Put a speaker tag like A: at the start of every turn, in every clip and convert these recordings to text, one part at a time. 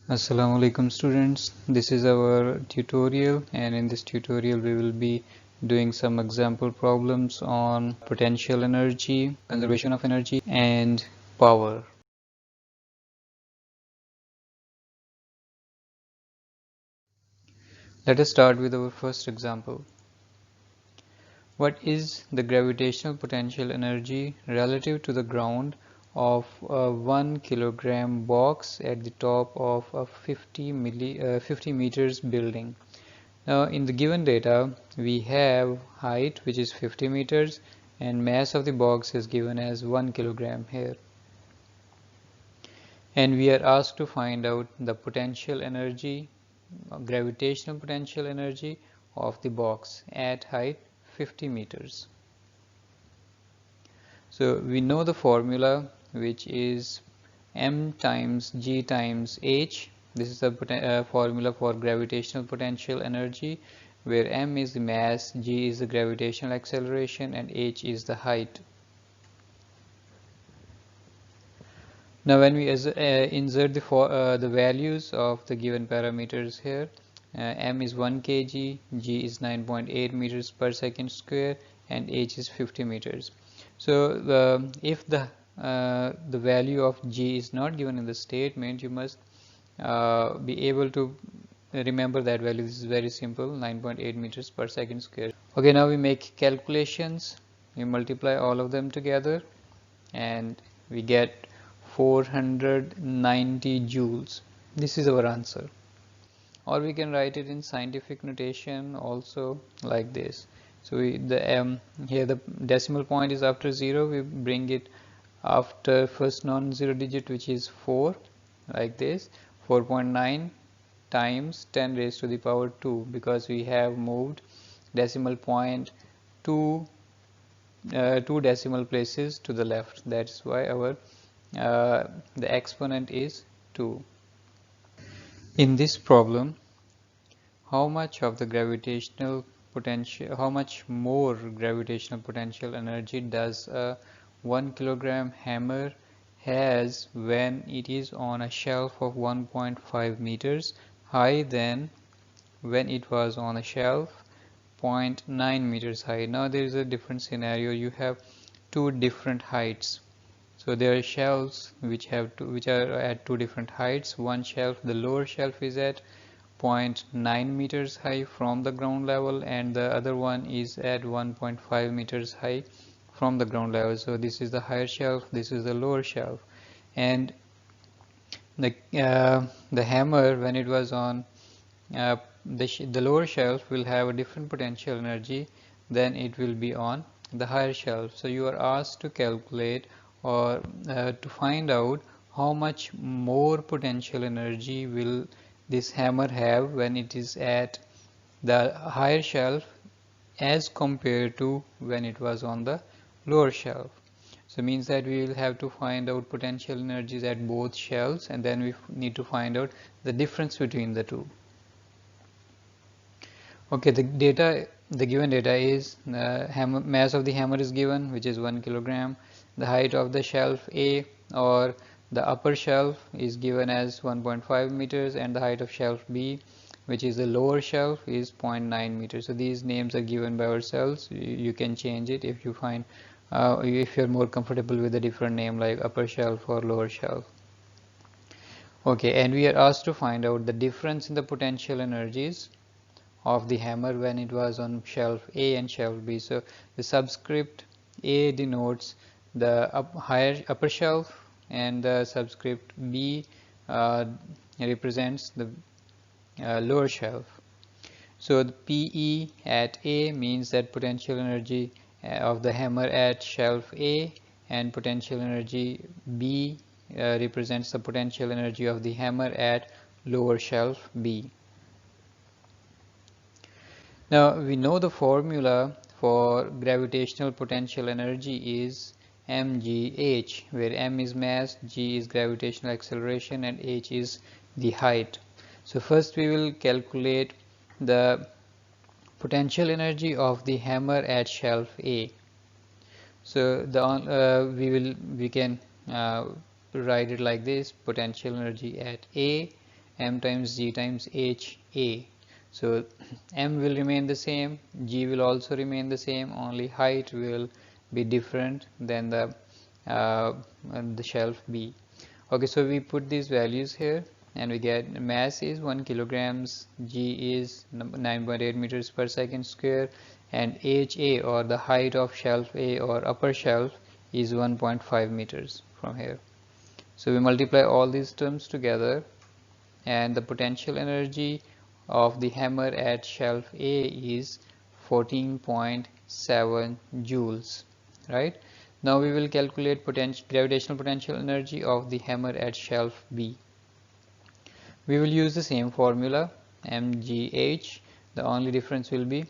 A: Assalamu alaikum students, this is our tutorial, and in this tutorial we will be doing some example problems on potential energy, conservation of energy and power. Let us start with our first example. What is the gravitational potential energy relative to the ground of a 1 kilogram box at the top of a 50 meters building? Now in the given data we have height, which is 50 meters, and mass of the box is given as 1 kilogram here, and we are asked to find out the potential energy, gravitational potential energy of the box at height 50 meters. So we know the formula, which is m times g times h. This is the formula for gravitational potential energy, where m is the mass, g is the gravitational acceleration, and h is the height. Now when we insert the values of the given parameters here, m is 1 kg, g is 9.8 meters per second square, and h is 50 meters. So if the value of g is not given in the statement, you must be able to remember that value. This is very simple, 9.8 meters per second square. Okay, now we make calculations. We multiply all of them together and we get 490 joules. This is our answer. Or we can write it in scientific notation also, like this. So here the decimal point is after 0, we bring it after first non-zero digit, which is 4, like this. 4.9 times 10 raised to the power 2, because we have moved decimal point two decimal places to the left. That's why our the exponent is 2. In this problem, how much more gravitational potential energy does a 1 kilogram hammer has when it is on a shelf of 1.5 meters high than when it was on a shelf 0.9 meters high? Now there is a different scenario. You have two different heights. So there are shelves which are at two different heights. One shelf, the lower shelf, is at 0.9 meters high from the ground level, and the other one is at 1.5 meters high from the ground level. So this is the higher shelf, this is the lower shelf, and the hammer, when it was on the lower shelf, will have a different potential energy than it will be on the higher shelf. So you are asked to calculate or to find out how much more potential energy will this hammer have when it is at the higher shelf as compared to when it was on the lower shelf. So means that we will have to find out potential energies at both shelves, and then we need to find out the difference between the two. Okay, the given data is mass of the hammer is given, which is 1 kilogram. The height of the shelf A, or the upper shelf, is given as 1.5 meters, and the height of shelf B, which is the lower shelf, is 0.9 meters. So these names are given by ourselves. You can change it if you find if you're more comfortable with a different name like upper shelf or lower shelf. Okay, and we are asked to find out the difference in the potential energies of the hammer when it was on shelf A and shelf B. So the subscript A denotes the upper shelf, and the subscript B represents the lower shelf. So the PE at A means that potential energy of the hammer at shelf A, and potential energy B represents the potential energy of the hammer at lower shelf B. Now we know the formula for gravitational potential energy is mgh, where m is mass, g is gravitational acceleration, and h is the height. So first we will calculate the potential energy of the hammer at shelf A. So we can write it like this: potential energy at A m times g times h a. So m will remain the same, g will also remain the same, only height will be different than the shelf B. Okay, so we put these values here and we get mass is 1 kilograms, g is 9.8 meters per second square, and HA, or the height of shelf A or upper shelf, is 1.5 meters from here. So we multiply all these terms together and the potential energy of the hammer at shelf A is 14.7 joules, right? Now we will calculate gravitational potential energy of the hammer at shelf B. We will use the same formula mgh, the only difference will be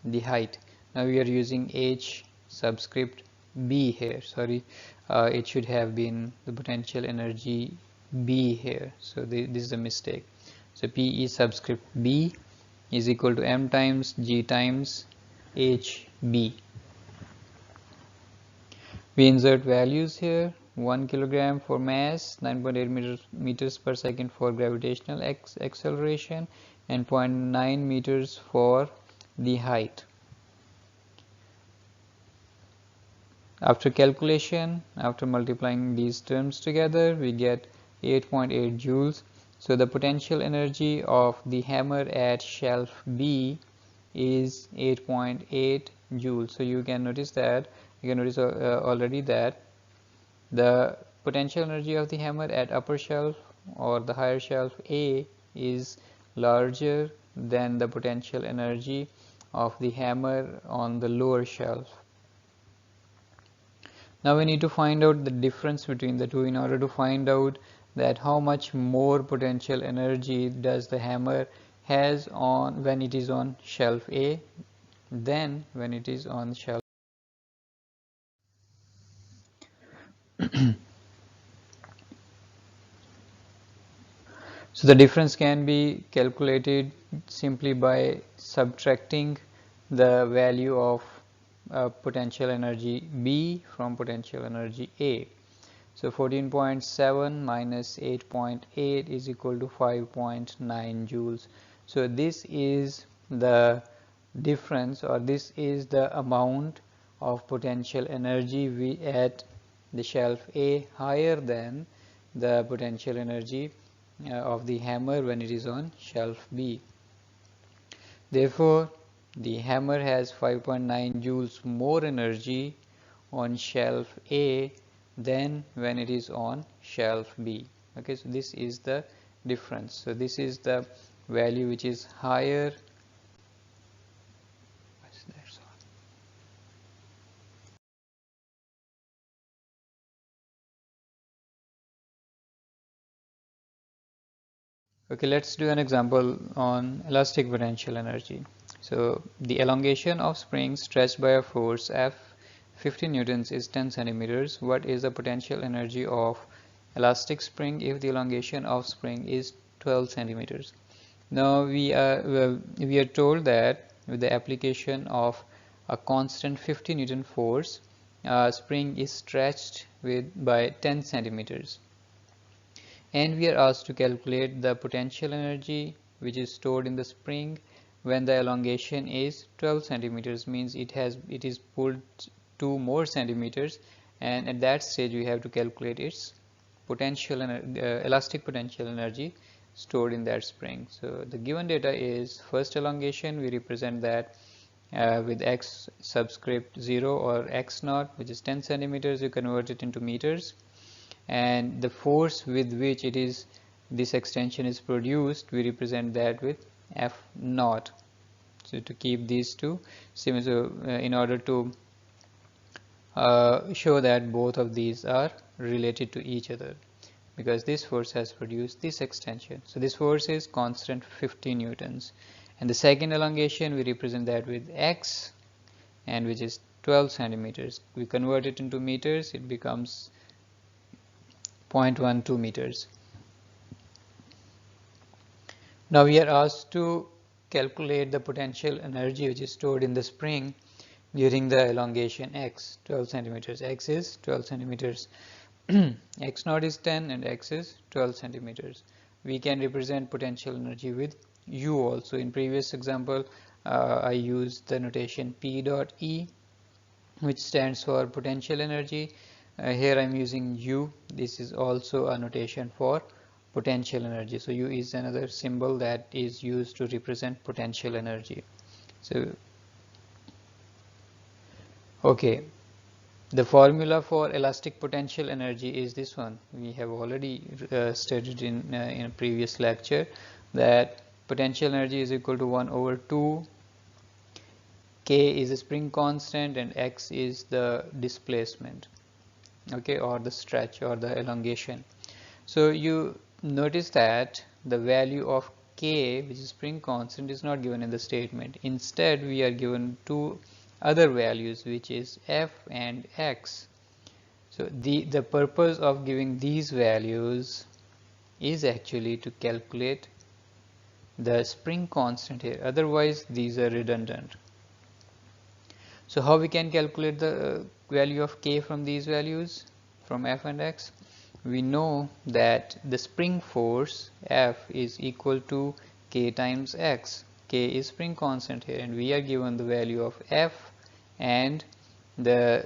A: the height. Now we are using h subscript b here, sorry, it should have been the potential energy B here, so this is a mistake. So P E subscript B is equal to m times g times h B. We insert values here, 1 kilogram for mass, 9.8 meters per second for gravitational acceleration, and 0.9 meters for the height. After calculation, after multiplying these terms together, we get 8.8 joules. So the potential energy of the hammer at shelf B is 8.8 joules. So you can notice already that the potential energy of the hammer at upper shelf or the higher shelf A is larger than the potential energy of the hammer on the lower shelf. Now we need to find out the difference between the two in order to find out that how much more potential energy does the hammer has on when it is on shelf A than when it is on shelf. So the difference can be calculated simply by subtracting the value of potential energy B from potential energy A. So 14.7 minus 8.8 is equal to 5.9 joules. So this is the difference, or this is the amount of potential energy we at the shelf A higher than the potential energy of the hammer when it is on shelf B. Therefore, the hammer has 5.9 joules more energy on shelf A than when it is on shelf B. Okay, so this is the difference. So this is the value which is higher. Okay, let's do an example on elastic potential energy. So the elongation of spring stretched by a force F 50 newtons is 10 centimeters. What is the potential energy of elastic spring if the elongation of spring is 12 centimeters? Now we are told that with the application of a constant 50 Newton force, spring is stretched by 10 centimeters. And we are asked to calculate the potential energy which is stored in the spring when the elongation is 12 centimeters, means it is pulled 2 more centimeters, and at that stage we have to calculate its potential elastic potential energy stored in that spring. So the given data is first elongation, we represent that with x subscript 0 or x naught, which is 10 centimeters, you convert it into meters, and the force with which this extension is produced, we represent that with F naught. So to keep these two similar, so in order to show that both of these are related to each other, because this force has produced this extension. So this force is constant 50 newtons, and the second elongation we represent that with x, and which is 12 centimeters. We convert it into meters, it becomes 0.12 meters. Now we are asked to calculate the potential energy which is stored in the spring during the elongation x, 12 centimeters. X is 12 centimeters. X naught is 10 and x is 12 centimeters. we can represent potential energy with U also. In previous example, I used the notation P dot E, which stands for potential energy. Here I'm using U. This is also a notation for potential energy. So U is another symbol that is used to represent potential energy. So okay, the formula for elastic potential energy is this one. We have already studied in a previous lecture that potential energy is equal to 1 over 2. K is a spring constant and X is the displacement, okay, or the stretch or the elongation. So you notice that the value of K, which is spring constant, is not given in the statement. Instead, we are given two other values, which is F and X. So the purpose of giving these values is actually to calculate the spring constant here. Otherwise, these are redundant. So how we can calculate the value of K from these values, from F and X? We know that the spring force F is equal to K times X. K is spring constant here, and we are given the value of F and the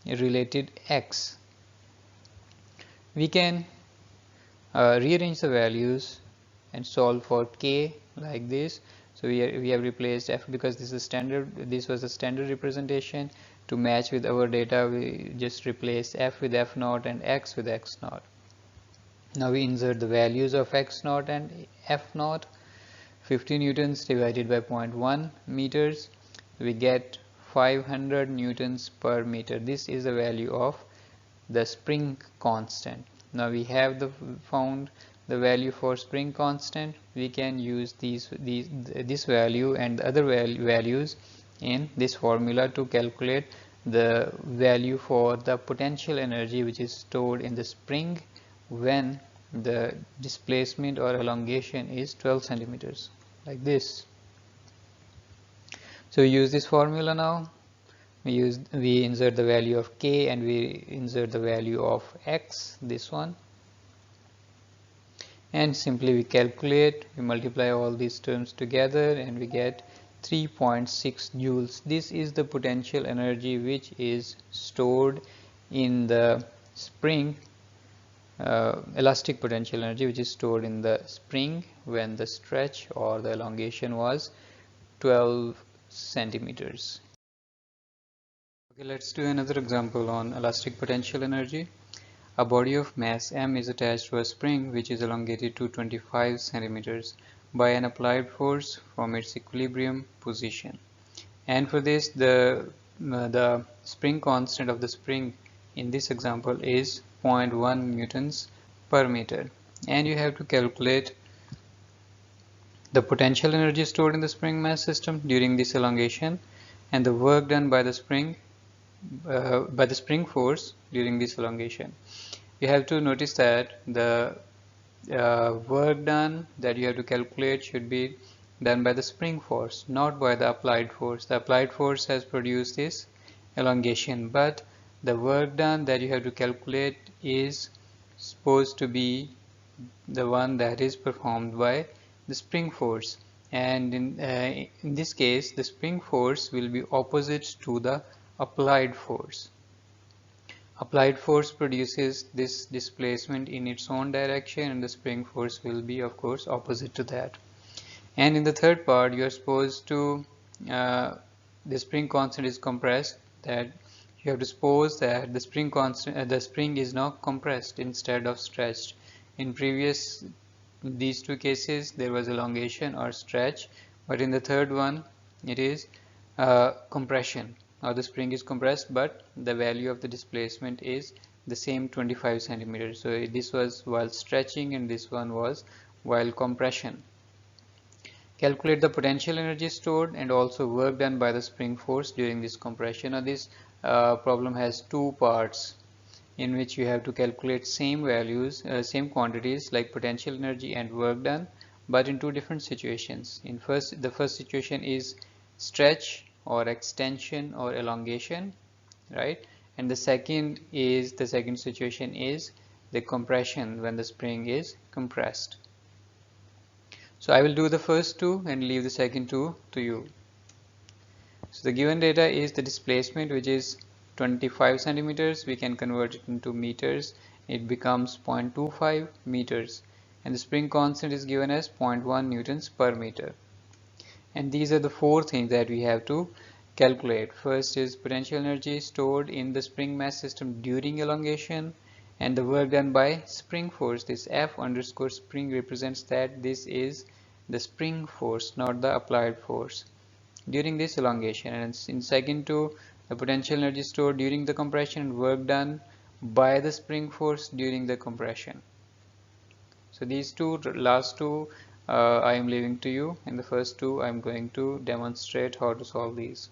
A: related X. We can rearrange the values and solve for K like this. So we have replaced F because this is standard. This was a standard representation. To match with our data, we just replace F with F naught and X with X naught. Now we insert the values of X naught and F naught. 50 newtons divided by 0.1 meters, we get 500 newtons per meter. This is the value of the spring constant. Now we have found the value for spring constant. We can use this value and the other values in this formula to calculate the value for the potential energy which is stored in the spring when the displacement or elongation is 12 centimeters, like this. So we use this formula now. We insert the value of K and we insert the value of X, this one, and simply we calculate, we multiply all these terms together and we get 3.6 joules. This is the potential energy which is stored in the spring, elastic potential energy which is stored in the spring when the stretch or the elongation was 12 centimeters. Okay, let's do another example on elastic potential energy. A body of mass m is attached to a spring which is elongated to 25 centimeters by an applied force from its equilibrium position. And for this, the spring constant of the spring in this example is 0.1 newtons per meter. And you have to calculate the potential energy stored in the spring mass system during this elongation and the work done by the spring force during this elongation. You have to notice that the work done that you have to calculate should be done by the spring force, not by the applied force. The applied force has produced this elongation, but the work done that you have to calculate is supposed to be the one that is performed by the spring force, and in this case the spring force will be opposite to the applied force. Applied force produces this displacement in its own direction and the spring force will be of course opposite to that. And in the third part you are supposed to, the spring constant is compressed, that you have to suppose that the spring constant, the spring is now compressed instead of stretched. In these two cases there was elongation or stretch, but in the third one it is compression. Now the spring is compressed but the value of the displacement is the same 25 centimeters. So this was while stretching and this one was while compression. Calculate the potential energy stored and also work done by the spring force during this compression. Now this problem has two parts in which you have to calculate same values, same quantities like potential energy and work done, but in two different situations. The first situation is stretch or extension or elongation, right? And the second situation is the compression when the spring is compressed. So I will do the first two and leave the second two to you. So the given data is the displacement, which is 25 centimeters. We can convert it into meters. It becomes 0.25 meters. And the spring constant is given as 0.1 newtons per meter. And these are the four things that we have to calculate. First is potential energy stored in the spring mass system during elongation, and the work done by spring force. This F underscore spring represents that this is the spring force, not the applied force, during this elongation. And in second to the potential energy stored during the compression and work done by the spring force during the compression. So these last two I am leaving to you. In the first two I am going to demonstrate how to solve these.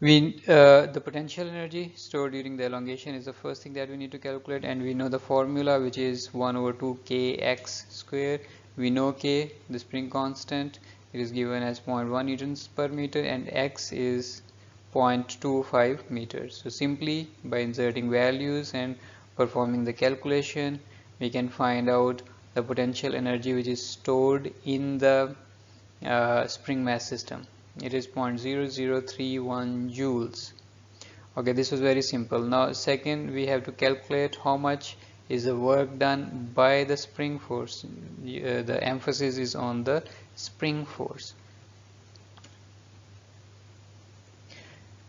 A: The potential energy stored during the elongation is the first thing that we need to calculate, and we know the formula, which is 1 over 2 kx square. We know k, the spring constant, it is given as 0.1 newtons per meter, and x is 0.25 meters. So simply by inserting values and performing the calculation, we can find out the potential energy which is stored in the spring mass system. It is 0.0031 joules. Okay, this was very simple. Now second, we have to calculate how much is the work done by the spring force. The emphasis is on the spring force.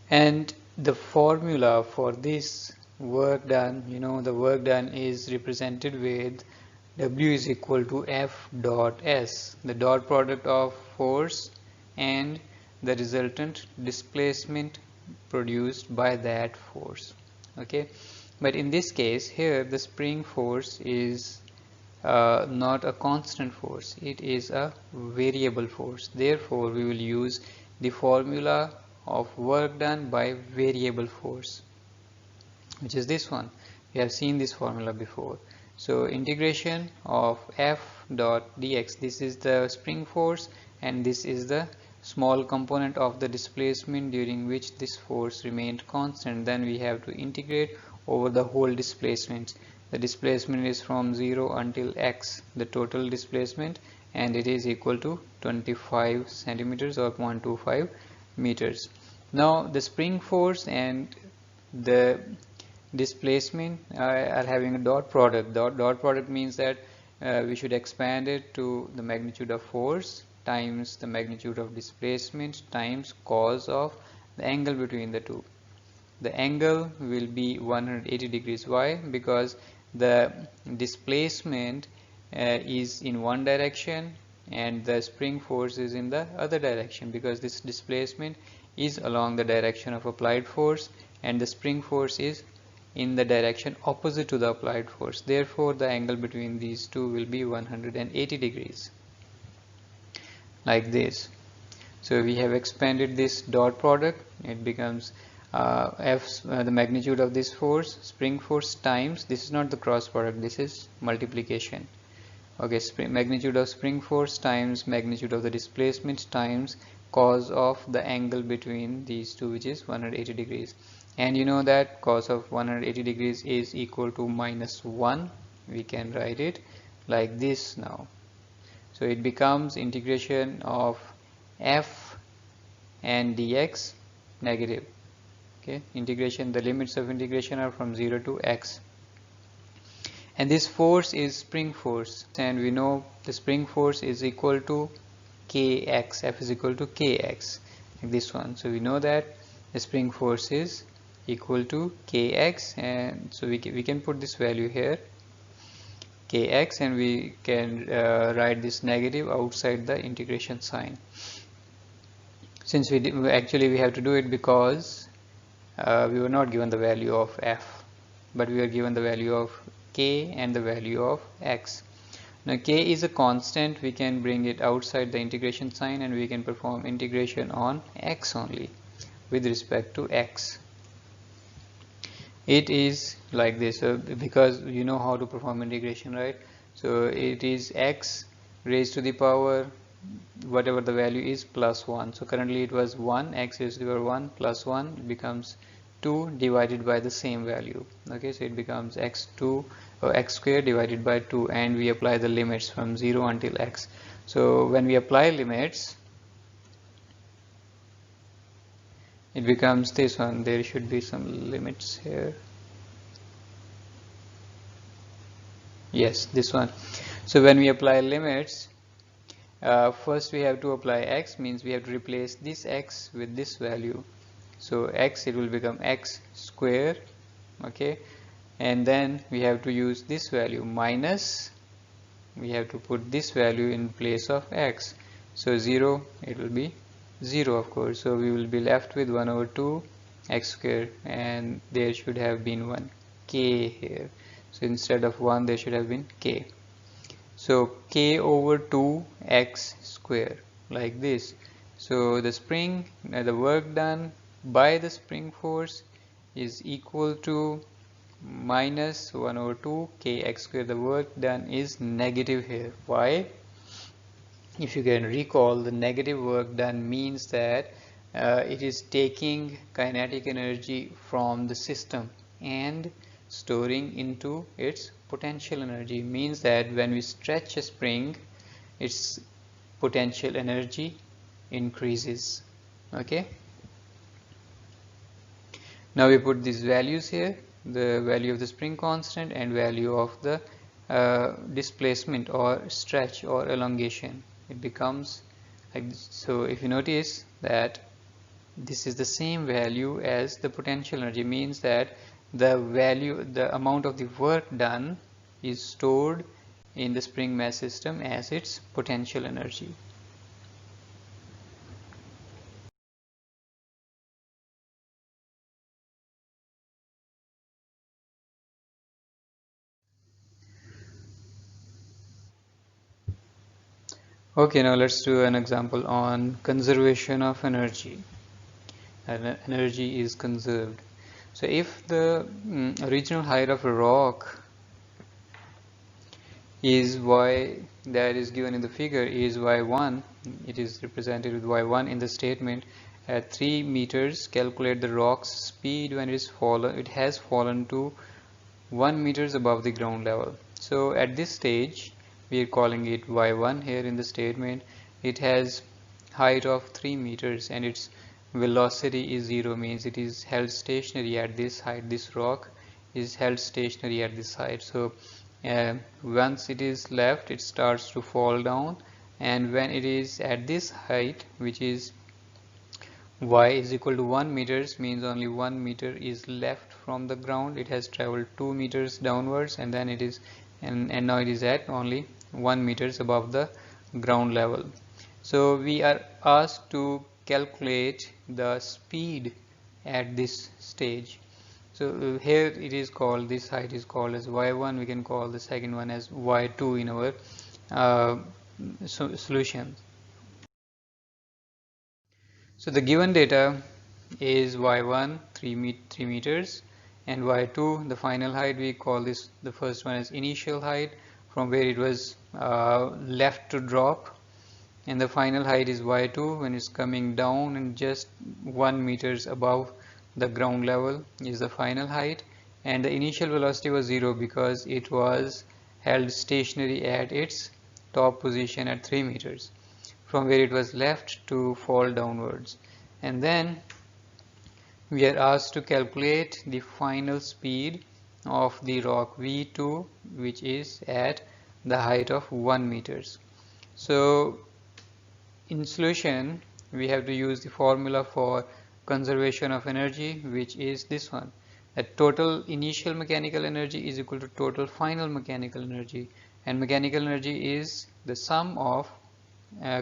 A: And the formula for this work done, the work done is represented with W is equal to F dot S, the dot product of force and the resultant displacement produced by that force. Okay, but in this case here the spring force is not a constant force, it is a variable force. Therefore we will use the formula of work done by variable force, which is this one. We have seen this formula before. So integration of F dot dx, this is the spring force and this is the small component of the displacement during which this force remained constant. Then we have to integrate over the whole displacement. The displacement is from 0 until x, the total displacement, and it is equal to 25 centimeters or 0.25 meters. Now the spring force and the displacement are having a dot product. Dot product means that we should expand it to the magnitude of force times the magnitude of displacement times cos of the angle between the two. The angle will be 180 degrees. Why? Because the displacement is in one direction and the spring force is in the other direction, because this displacement is along the direction of applied force and the spring force is in the direction opposite to the applied force. Therefore the angle between these two will be 180 degrees, like this. So we have expanded this dot product. It becomes the magnitude of this force, spring force, times, this is not the cross product, this is multiplication. Okay, magnitude of spring force times magnitude of the displacement times cos of the angle between these two, which is 180 degrees. And you know that cos of 180 degrees is equal to -1. We can write it like this now. So it becomes integration of f and dx negative. Okay, integration, the limits of integration are from 0 to x. And this force is spring force, and we know the spring force is equal to kx, F is equal to kx, like this one. So we know that the spring force is equal to kx, and so we can put this value here, kx, and we can write this negative outside the integration sign. Since we have to do it because we were not given the value of f, but we are given the value of k and the value of x. Now k is a constant, we can bring it outside the integration sign and we can perform integration on x only with respect to x. It is like this, because you know how to perform integration, right? So it is x raised to the power whatever the value is plus 1. So currently it was 1, x raised to the power 1 plus 1 becomes 2 divided by the same value. Okay, so it becomes x2 or x squared divided by 2, and we apply the limits from 0 until x. So when we apply limits, it becomes this one. There should be some limits here. Yes, this one. So when we apply limits, first we have to apply x, means we have to replace this x with this value. So x, it will become x square, okay, and then we have to use this value minus, we have to put this value in place of x. So 0, it will be 0 of course. So we will be left with 1 over 2 x square, and there should have been 1 k here. So instead of 1 there should have been k. So k over 2 x square, like this. So the spring, the work done by the spring force is equal to minus 1 over 2 kx square. The work done is negative here. Why? If you can recall, the negative work done means that it is taking kinetic energy from the system and storing into its potential energy. Means that when we stretch a spring, its potential energy increases. Okay, now we put these values here, the value of the spring constant and value of the displacement or stretch or elongation. It becomes like this. So if you notice that this is the same value as the potential energy, means that the value, the amount of the work done is stored in the spring mass system as its potential energy. Okay, now let's do an example on conservation of energy. Energy is conserved. So if the original height of a rock is y, that is given in the figure, is y1, it is represented with y1 in the statement. At 3 meters, calculate the rock's speed when it has fallen to 1 meters above the ground level. So at this stage, we are calling it y1 here in the statement. It has height of 3 meters and its velocity is 0, means it is held stationary at this height. This rock is held stationary at this height. So once it is left, it starts to fall down, and when it is at this height, which is y is equal to 1 meters, means only 1 meter is left from the ground. It has traveled 2 meters downwards, and then it is and now it is at only 1 meters above the ground level. So we are asked to calculate the speed at this stage. So here it is called, this height is called as y1. We can call the second one as y2 in our solution. So the given data is y1 3 meters, and y2 the final height. We call this, the first one as initial height, from where it was left to drop, and the final height is y2 when it's coming down and just 1 meters above the ground level is the final height. And the initial velocity was 0 because it was held stationary at its top position at 3 meters, from where it was left to fall downwards. And then we are asked to calculate the final speed of the rock v2, which is at the height of 1 meters. So in solution, we have to use the formula for conservation of energy, which is this one, that total initial mechanical energy is equal to total final mechanical energy, and mechanical energy is the sum of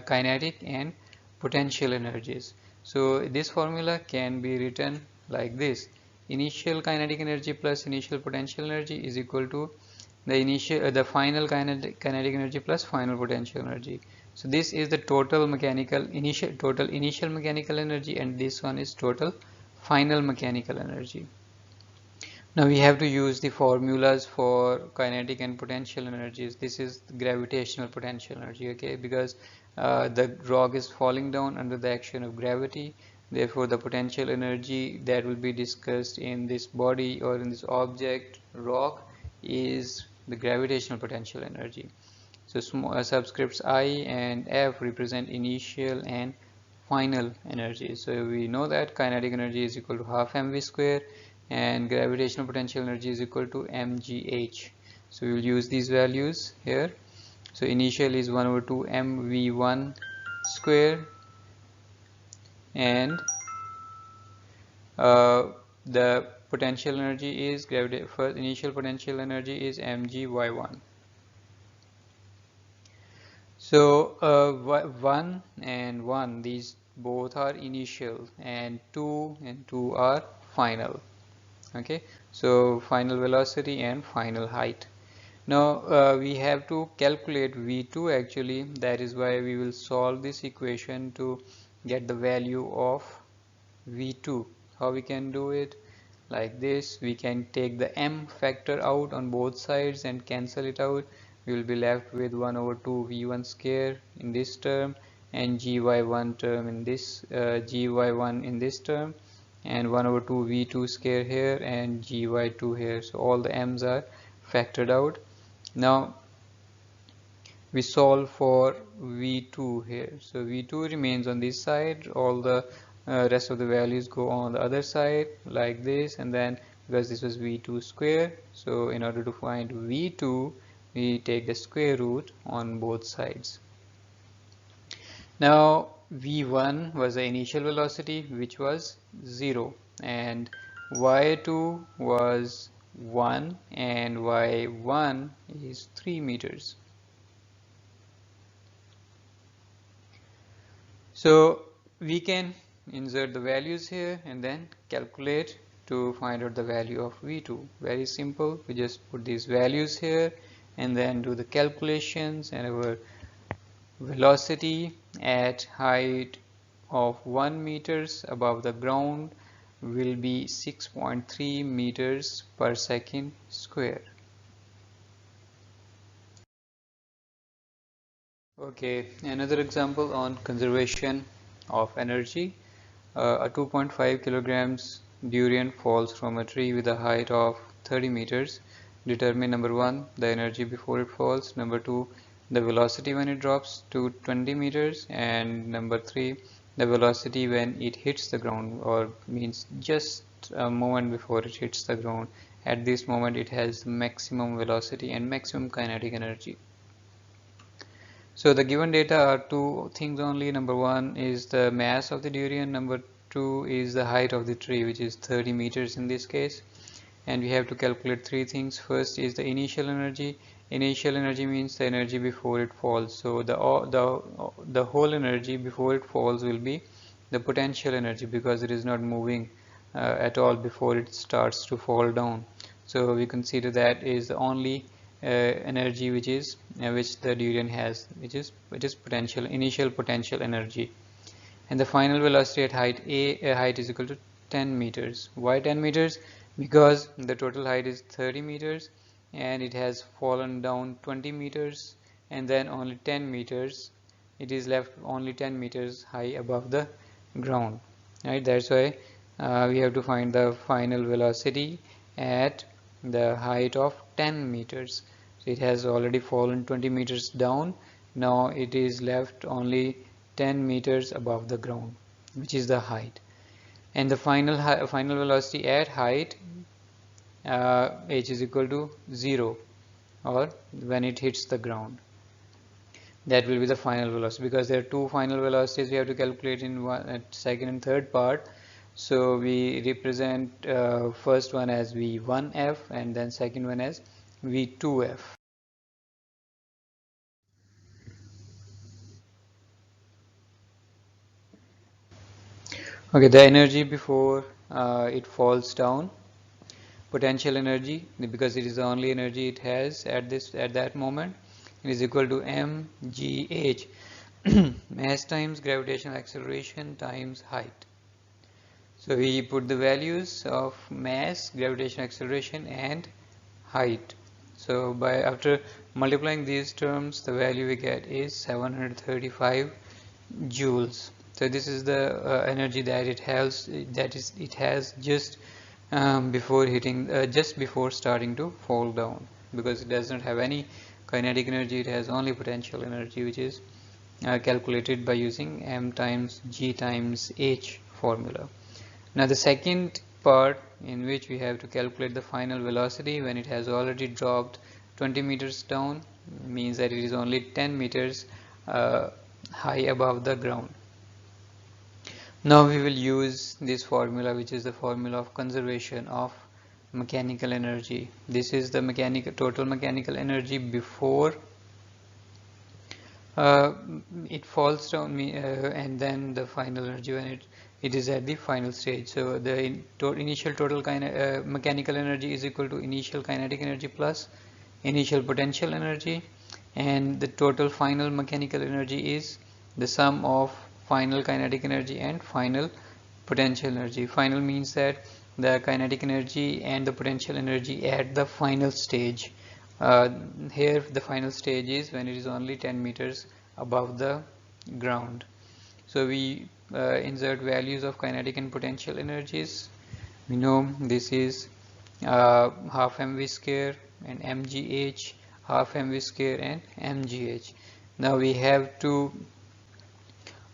A: kinetic and potential energies. So this formula can be written like this: initial kinetic energy plus initial potential energy is equal to the final kinetic energy plus final potential energy. So this is the total initial mechanical energy, and this one is total final mechanical energy. Now we have to use the formulas for kinetic and potential energies. This is the gravitational potential energy, okay, because the rock is falling down under the action of gravity. Therefore, the potential energy that will be discussed in this body or in this object, rock, is the gravitational potential energy. So small subscripts I and F represent initial and final energy. So we know that kinetic energy is equal to half mv square and gravitational potential energy is equal to mgh. So we will use these values here. So initial is 1 over 2 mv1 square and the potential energy is first initial potential energy is mgy1. So 1 and 1, these both are initial, and 2 and 2 are final. Okay, so final velocity and final height. Now we have to calculate v2 actually. That is why we will solve this equation to get the value of v2. How we can do it? Like this, we can take the m factor out on both sides and cancel it out. We will be left with 1 over 2 v1 square in this term and gy1 term in this gy1 in this term, and 1 over 2 v2 square here and gy2 here. So all the m's are factored out. Now we solve for v2 here. So v2 remains on this side, all the rest of the values go on the other side like this, and then because this was v2 square, so in order to find v2 we take the square root on both sides. Now v1 was the initial velocity, which was 0, and y2 was 1 and y1 is 3 meters. So we can insert the values here and then calculate to find out the value of v2. Very simple, we just put these values here and then do the calculations, and our velocity at height of 1 meters above the ground will be 6.3 meters per second square. Okay, another example on conservation of energy. A 2.5 kilograms durian falls from a tree with a height of 30 meters. Determine number 1, the energy before it falls, number 2, the velocity when it drops to 20 meters, and number 3, the velocity when it hits the ground, or means just a moment before it hits the ground. At this moment it has maximum velocity and maximum kinetic energy. So the given data are two things only. Number 1 is the mass of the durian, number 2 is the height of the tree, which is 30 meters in this case, and we have to calculate three things. First is the initial energy. Initial energy means the energy before it falls. So the whole energy before it falls will be the potential energy, because it is not moving at all before it starts to fall down. So we consider that is the only energy which the durian has, which is initial potential energy. And the final velocity at height height is equal to 10 meters. Why 10 meters? Because the total height is 30 meters and it has fallen down 20 meters, and then only 10 meters, it is left only 10 meters high above the ground, right? That's why we have to find the final velocity at the height of 10 meters. So it has already fallen 20 meters down. Now it is left only 10 meters above the ground, which is the height. And the final velocity at height h is equal to 0, or when it hits the ground, that will be the final velocity, because there are two final velocities we have to calculate in second and third part. So we represent first one as v1f and then second one as v2f. Okay, the energy before it falls down, potential energy, because it is the only energy it has at that moment, it is equal to mgh, mass times gravitational acceleration times height. So we put the values of mass, gravitational acceleration and height. So after multiplying these terms, the value we get is 735 joules. So this is the energy that it has, just just before starting to fall down, because it does not have any kinetic energy. It has only potential energy, which is calculated by using m times g times h formula. Now the second part, in which we have to calculate the final velocity when it has already dropped 20 meters down, means that it is only 10 meters high above the ground. Now we will use this formula, which is the formula of conservation of mechanical energy. This is the total mechanical energy before uh, it falls down, and then the final energy when it is at the final stage. So the initial total mechanical energy is equal to initial kinetic energy plus initial potential energy, and the total final mechanical energy is the sum of final kinetic energy and final potential energy. Final means that the kinetic energy and the potential energy at the final stage. uh, Here the final stage is when it is only 10 meters above the ground. So we insert values of kinetic and potential energies. We know this is half mv square and mgh, half mv square and mgh. Now we have to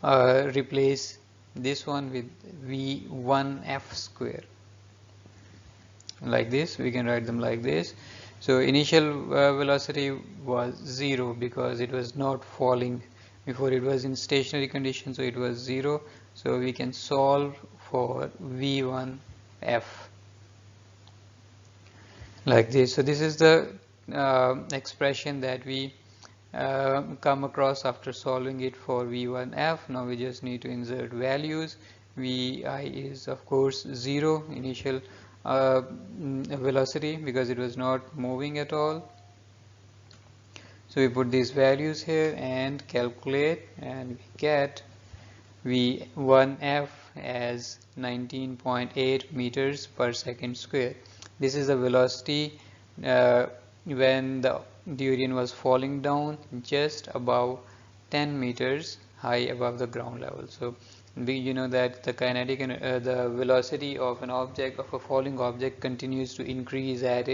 A: replace this one with v1f square. Like this, we can write them like this. So initial velocity was 0 because it was not falling. Before it was in stationary condition, so it was 0. So we can solve for v1f like this. So this is the expression that we come across after solving it for v1f. Now we just need to insert values. Vi is of course 0, initial velocity, because it was not moving at all. So we put these values here and calculate, and we get v1f as 19.8 meters per second square. This is the velocity when the durian was falling down just above 10 meters high above the ground level. So you know that the kinetic and the velocity of an object, of a falling object, continues to increase as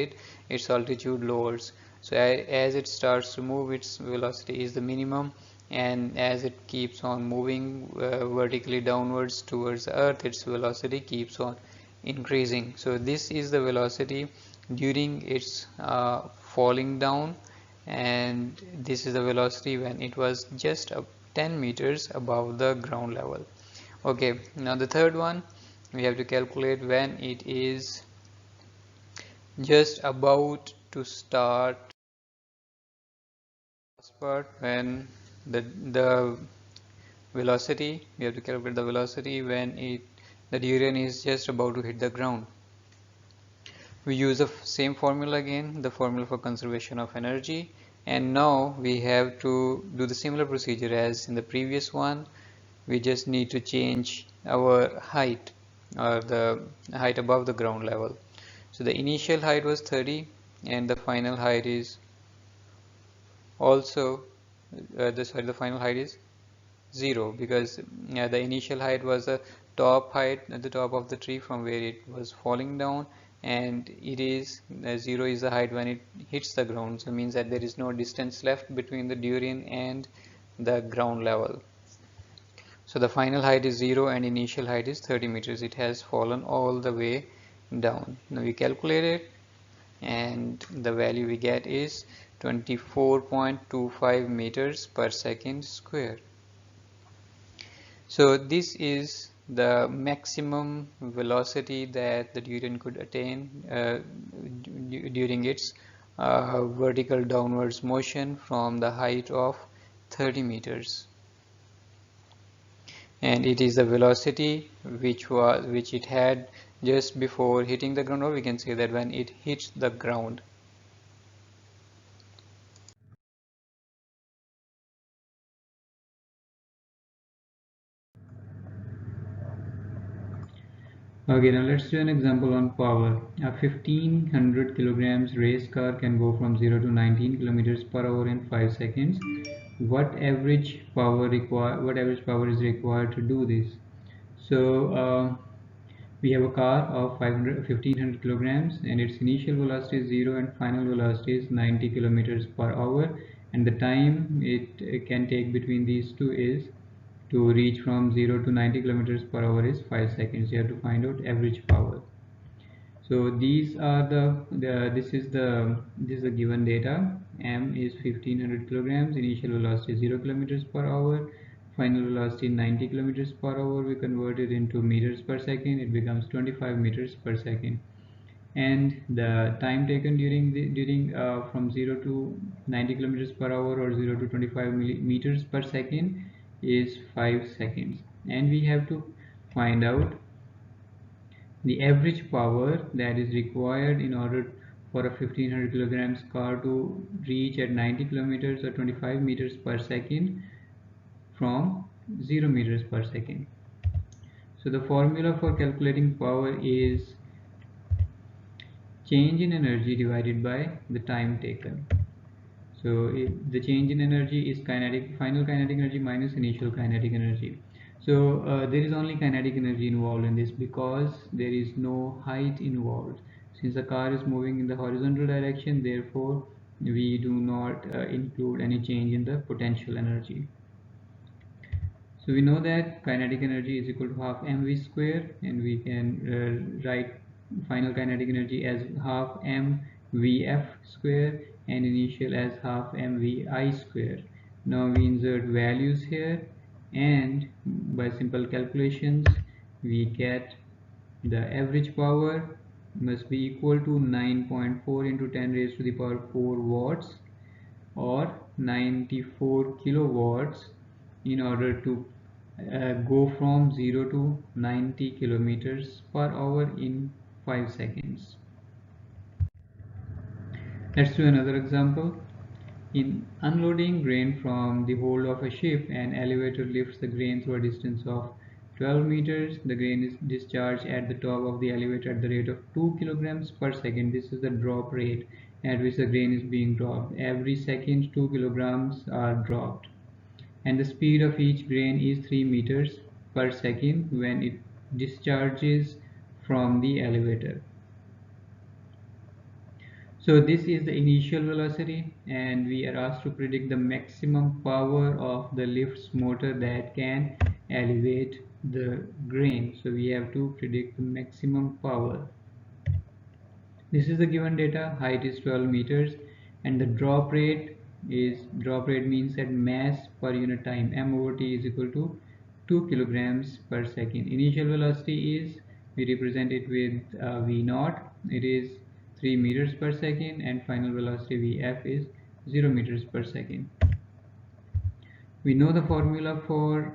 A: its altitude lowers. So as it starts to move, its velocity is the minimum, and as it keeps on moving vertically downwards towards the earth, its velocity keeps on increasing. So this is the velocity during its falling down, and this is the velocity when it was just 10 meters above the ground level. Okay, now the third one, we have to calculate when it is just about to start. Part when the velocity, we have to calculate the velocity when the durian is just about to hit the ground. We use the same formula again, the formula for conservation of energy, and now we have to do the similar procedure as in the previous one. We just need to change our height, or the height above the ground level. So the initial height was 30 and the final height is also the final height is 0, because the initial height was the top height at the top of the tree from where it was falling down, and it is 0 is the height when it hits the ground. So it means that there is no distance left between the durian and the ground level. So the final height is 0 and initial height is 30 meters. It has fallen all the way down. Now we calculate it, and the value we get is 24.25 meters per second square. So this is the maximum velocity that the durian could attain during its vertical downwards motion from the height of 30 meters. And it is the velocity which it had just before hitting the ground, or we can say that when it hits the ground. Okay, now let's do an example on power. A 1500 kilograms race car can go from 0 to 19 kilometers per hour in 5 seconds. What average power is required to do this? So we have a car of 1500 kilograms and its initial velocity is 0 and final velocity is 90 kilometers per hour, and the time it can take between these two is to reach from 0 to 90 kilometers per hour is 5 seconds. You have to find out average power. So these are this is the given data. M is 1500 kilograms, initial velocity 0 kilometers per hour, final velocity 90 kilometers per hour. We convert it into meters per second, it becomes 25 meters per second. And the time taken during from 0 to 90 kilometers per hour or 0 to 25 meters per second is 5 seconds. And we have to find out the average power that is required in order for a 1500 kilograms car to reach at 90 kilometers or 25 meters per second from 0 meters per second. So the formula for calculating power is change in energy divided by the time taken. So the change in energy is final kinetic energy minus initial kinetic energy. So there is only kinetic energy involved in this because there is no height involved. Since the car is moving in the horizontal direction, therefore we do not include any change in the potential energy. So we know that kinetic energy is equal to half mv square, and we can write final kinetic energy as half mvf square and initial as half mvi square. Now we insert values here, and by simple calculations we get the average power must be equal to 9.4 into 10 raised to the power 4 watts or 94 kilowatts in order to go from 0 to 90 kilometers per hour in 5 seconds. Let's do another example. In unloading grain from the hold of a ship, an elevator lifts the grain through a distance of 12 meters. The grain is discharged at the top of the elevator at the rate of 2 kilograms per second. This is the drop rate at which the grain is being dropped. Every second 2 kilograms are dropped. And the speed of each grain is 3 meters per second when it discharges from the elevator. So this is the initial velocity, and we are asked to predict the maximum power of the lift's motor that can elevate the grain. So we have to predict the maximum power. This is the given data. Height is 12 meters and the drop rate means that mass per unit time, m over t is equal to 2 kilograms per second. Initial velocity is, we represent it with v naught, it is 3 meters per second, and final velocity vf is 0 meters per second. We know the formula for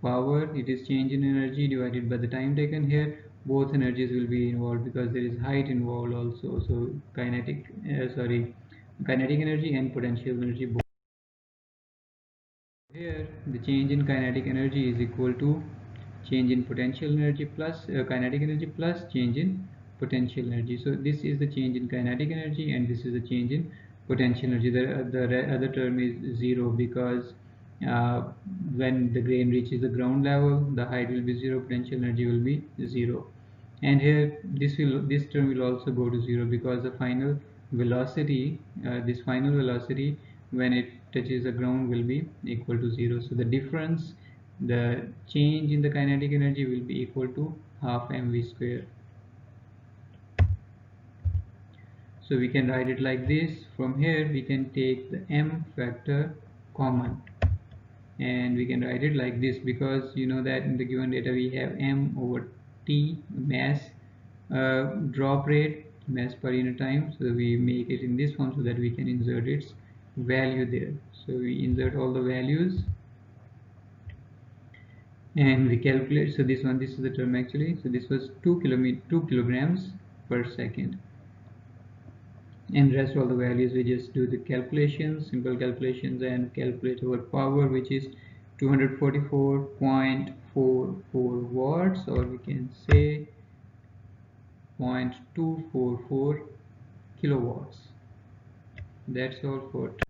A: power. It is change in energy divided by the time taken. Here both energies will be involved because there is height involved also. So kinetic energy and potential energy both. Here the change in kinetic energy is equal to change in potential energy plus kinetic energy plus change in potential energy. So this is the change in kinetic energy and this is the change in potential energy. The other term is zero because uh, when the grain reaches the ground level, the height will be zero, potential energy will be zero. And here this term will also go to zero because the final velocity, this final velocity when it touches the ground will be equal to zero. So the difference, the change in the kinetic energy will be equal to half mv square. So we can write it like this. From here we can take the m factor common, and we can write it like this because you know that in the given data we have m over t mass, drop rate, mass per unit time. So we make it in this form so that we can insert its value there. So we insert all the values and we calculate. So this is the term actually. So this was 2 kilograms per second, and rest all the values we just do the calculations, simple calculations, and calculate our power, which is 244.44 watts, or we can say 0.244 kilowatts. That's all for today.